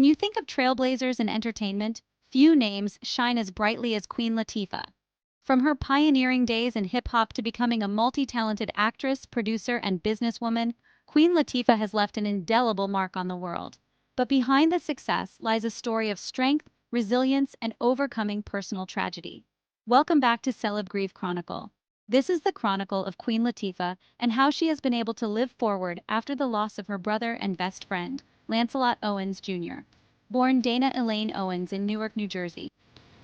you think of trailblazers in entertainment, few names shine as brightly as Queen Latifah. From her pioneering days in hip-hop to becoming a multi-talented actress, producer, and businesswoman, Queen Latifah has left an indelible mark on the world. But behind the success lies a story of strength, resilience, and overcoming personal tragedy. Welcome back to CelebGrieve Chronicle. This is the chronicle of Queen Latifah and how she has been able to live forward after the loss of her brother and best friend, Lancelot Owens Jr. Born Dana Elaine Owens in Newark, New Jersey,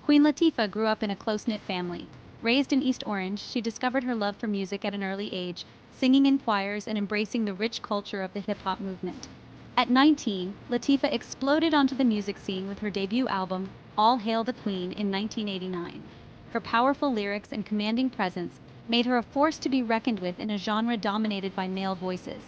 Queen Latifah grew up in a close-knit family. Raised in East Orange, she discovered her love for music at an early age, singing in choirs and embracing the rich culture of the hip-hop movement. At 19, Latifah exploded onto the music scene with her debut album, All Hail the Queen, in 1989. Her powerful lyrics and commanding presence made her a force to be reckoned with in a genre dominated by male voices.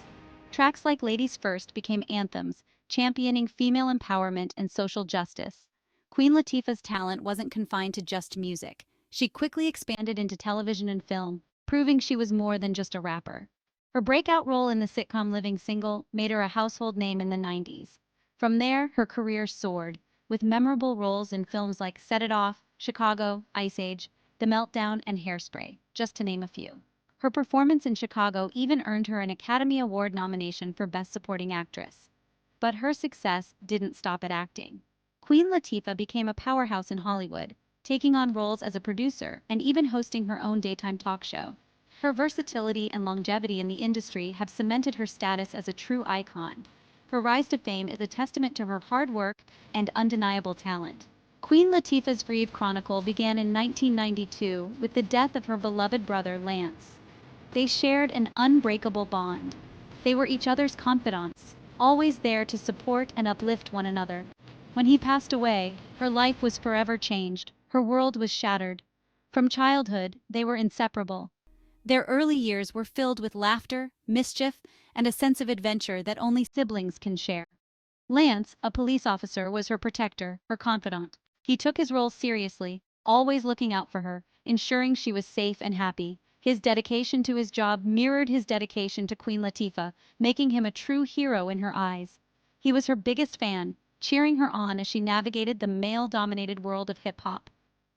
Tracks like Ladies First became anthems, championing female empowerment and social justice. Queen Latifah's talent wasn't confined to just music. She quickly expanded into television and film, proving she was more than just a rapper. Her breakout role in the sitcom Living Single made her a household name in the 90s. From there, her career soared, with memorable roles in films like Set It Off, Chicago, Ice Age, The Meltdown, and Hairspray, just to name a few. Her performance in Chicago even earned her an Academy Award nomination for Best Supporting Actress. But her success didn't stop at acting. Queen Latifah became a powerhouse in Hollywood, taking on roles as a producer and even hosting her own daytime talk show. Her versatility and longevity in the industry have cemented her status as a true icon. Her rise to fame is a testament to her hard work and undeniable talent. Queen Latifah's Grieve Chronicle began in 1992 with the death of her beloved brother Lance. They shared an unbreakable bond. They were each other's confidants, always there to support and uplift one another. When he passed away, her life was forever changed. Her world was shattered. From childhood, they were inseparable. Their early years were filled with laughter, mischief, and a sense of adventure that only siblings can share. Lance, a police officer, was her protector, her confidant. He took his role seriously, always looking out for her, ensuring she was safe and happy. His dedication to his job mirrored his dedication to Queen Latifah, making him a true hero in her eyes. He was her biggest fan, cheering her on as she navigated the male-dominated world of hip-hop.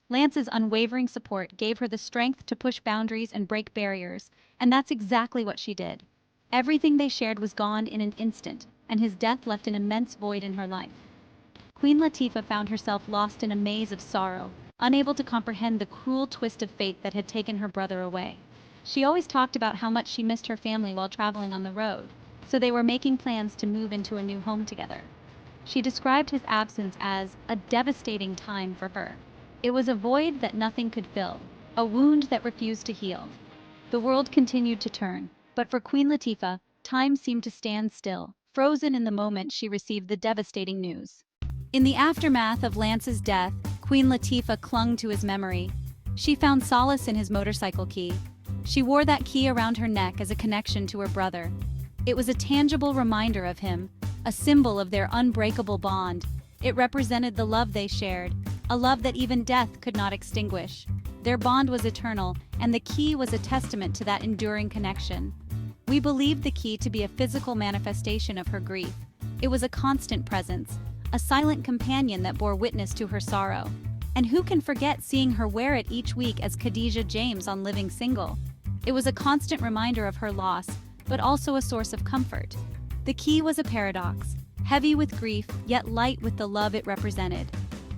Lance's unwavering support gave her the strength to push boundaries and break barriers, and that's exactly what she did. Everything they shared was gone in an instant, and his death left an immense void in her life. Queen Latifah found herself lost in a maze of sorrow, unable to comprehend the cruel twist of fate that had taken her brother away. She always talked about how much she missed her family while traveling on the road, so they were making plans to move into a new home together. She described his absence as a devastating time for her. It was a void that nothing could fill, a wound that refused to heal. The world continued to turn, but for Queen Latifah, time seemed to stand still, frozen in the moment she received the devastating news. In the aftermath of Lance's death, Queen Latifah clung to his memory. She found solace in his motorcycle key. She wore that key around her neck as a connection to her brother. It was a tangible reminder of him, a symbol of their unbreakable bond. It represented the love they shared, a love that even death could not extinguish. Their bond was eternal, and the key was a testament to that enduring connection. We believed the key to be a physical manifestation of her grief. It was a constant presence, a silent companion that bore witness to her sorrow. And who can forget seeing her wear it each week as Khadijah James on Living Single? It was a constant reminder of her loss, but also a source of comfort. The key was a paradox, heavy with grief, yet light with the love it represented.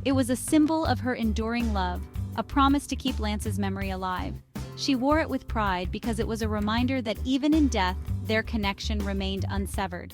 It was a symbol of her enduring love, a promise to keep Lance's memory alive. She wore it with pride because it was a reminder that even in death, their connection remained unsevered.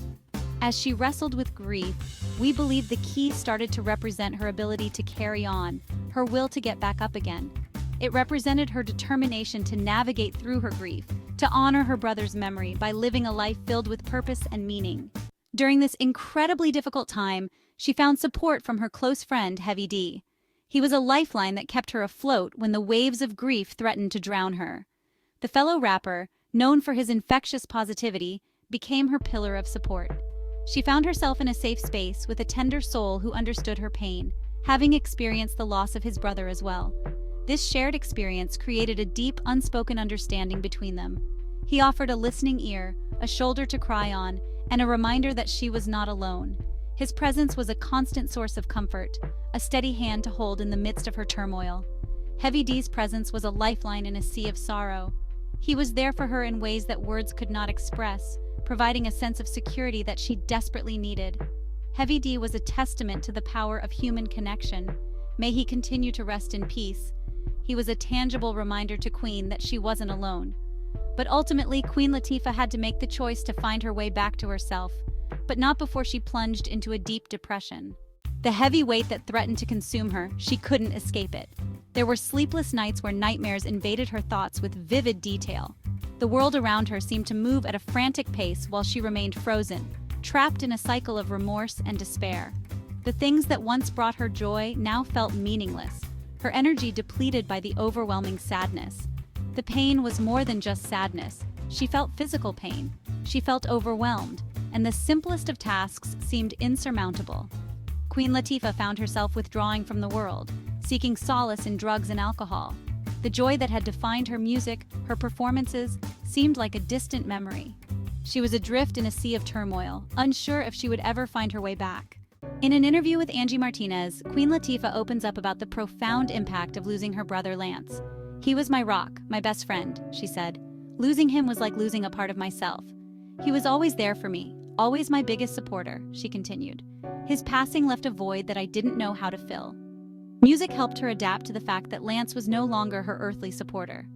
As she wrestled with grief, we believe the key started to represent her ability to carry on, her will to get back up again. It represented her determination to navigate through her grief, to honor her brother's memory by living a life filled with purpose and meaning. During this incredibly difficult time, she found support from her close friend, Heavy D. He was a lifeline that kept her afloat when the waves of grief threatened to drown her. The fellow rapper, known for his infectious positivity, became her pillar of support. She found herself in a safe space with a tender soul who understood her pain, having experienced the loss of his brother as well. This shared experience created a deep, unspoken understanding between them. He offered a listening ear, a shoulder to cry on, and a reminder that she was not alone. His presence was a constant source of comfort, a steady hand to hold in the midst of her turmoil. Heavy D's presence was a lifeline in a sea of sorrow. He was there for her in ways that words could not express, providing a sense of security that she desperately needed. Heavy D was a testament to the power of human connection. May he continue to rest in peace. He was a tangible reminder to Queen that she wasn't alone. But ultimately, Queen Latifah had to make the choice to find her way back to herself, but not before she plunged into a deep depression. The heavy weight that threatened to consume her, she couldn't escape it. There were sleepless nights where nightmares invaded her thoughts with vivid detail. The world around her seemed to move at a frantic pace while she remained frozen, trapped in a cycle of remorse and despair. The things that once brought her joy now felt meaningless, her energy depleted by the overwhelming sadness. The pain was more than just sadness. She felt physical pain. She felt overwhelmed, and the simplest of tasks seemed insurmountable. Queen Latifah found herself withdrawing from the world, seeking solace in drugs and alcohol. The joy that had defined her music, her performances, seemed like a distant memory. She was adrift in a sea of turmoil, unsure if she would ever find her way back. In an interview with Angie Martinez, Queen Latifah opens up about the profound impact of losing her brother Lance. "He was my rock, my best friend," she said. "Losing him was like losing a part of myself. He was always there for me, always my biggest supporter," she continued. "His passing left a void that I didn't know how to fill." Music helped her adapt to the fact that Lance was no longer her earthly supporter.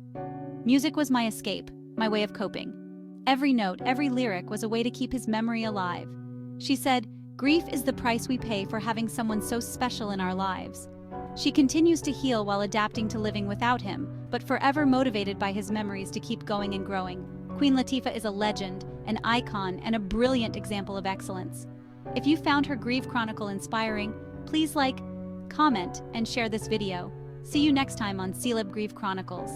"Music was my escape, my way of coping. Every note, every lyric was a way to keep his memory alive." She said, "Grief is the price we pay for having someone so special in our lives." She continues to heal while adapting to living without him, but forever motivated by his memories to keep going and growing. Queen Latifah is a legend, an icon, and a brilliant example of excellence. If you found her Grieve Chronicle inspiring, please like, comment, and share this video. See you next time on CelebGrieve Chronicles.